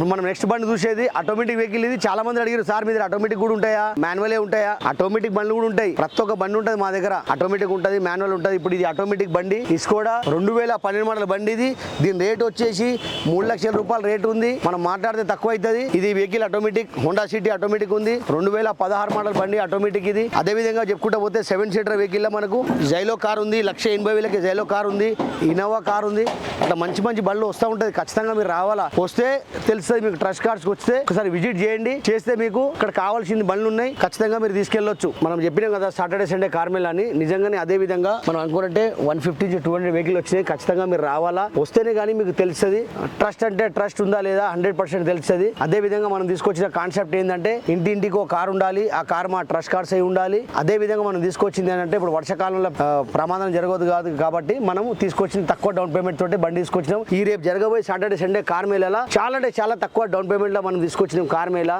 మనం నెక్స్ట్ బండి చూసేది ఆటోమేటిక్ వెహికల్. ఇది చాలా మంది అడిగారు, సార్ మీద ఆటోమేటిక్ కూడా ఉంటాయా, మాన్యువలే ఉంటాయా? ఆటోమేటిక్ బండ్లు కూడా ఉంటాయి. ప్రతి ఒక్క బండి ఉంటుంది మా దగ్గర, ఆటోమేటిక్ ఉంటుంది, మాన్యువల్ ఉంటుంది. ఇప్పుడు ఇది ఆటోమేటిక్ బండి, ఇస్కోడా 2012 మోడల్ బండి. ఇది దీని రేట్ వచ్చేసి 3 లక్షల రూపాయలు రేట్ ఉంది. మనం మాట్లాడితే తక్కువ అవుతుంది. ఇది vehicle automatic, Honda city automatic ఉంది. 2016 మోడల్ బండి ఆటోమేటిక్ ఇది. అదే విధంగా చెప్పుకుంటా పోతే 7 సీటర్ వెహికల్ లో మనకు జైలో కార్ ఉంది, 1,80,000కి జైలో కార్ ఉంది, ఇన్నోవా కార్ ఉంది. అట్లా మంచి మంచి బండ్లు వస్తూ ఉంటుంది. ఖచ్చితంగా మీరు రావాలా, వస్తే తెలుస్తుంది మీకు. ట్రస్ట్ కార్డ్స్ వస్తే ఒకసారి విజిట్ చేయండి, చేస్తే మీకు ఇక్కడ కావాల్సిన బండ్లు ఉన్నాయి, ఖచ్చితంగా మీరు తీసుకెళ్లొచ్చు. మనం చెప్పినాం కదా సాటర్డే సండే కార్ మేళా అని. నిజంగానే అదే విధంగా మనం అనుకుంటే 150-200 వెహికల్ వచ్చినాయి. ఖచ్చితంగా మీరు రావాలా, వస్తేనే కానీ మీకు తెలుస్తుంది. ట్రస్ట్ అంటే ట్రస్ట్ ఉందా లేదా 100% తెలుస్తుంది. అదే విధంగా మనం తీసుకొచ్చిన కాన్సెప్ట్ ఏంటంటే ఇంటింటికి ఒక కార్ ఉండాలి, ఆ కార్ మా ట్రస్ట్ కార్డ్స్ అయి ఉండాలి. అదే విధంగా మనం తీసుకొచ్చింది ఏంటంటే ఇప్పుడు వర్షాకాలంలో ప్రమాదం జరగదు కాదు కాబట్టి మనం తీసుకొచ్చిన తక్కువ డౌన్ పేమెంట్ తోటి బండి తీసుకొచ్చినాం. ఈ రేపు జరగబోయే సాటర్డే సండే కార్ మేళా చాలా అంటే చాలా తక్కువ డౌన్ పేమెంట్ లో మనం తీసుకొచ్చినాం కార్ మేళా.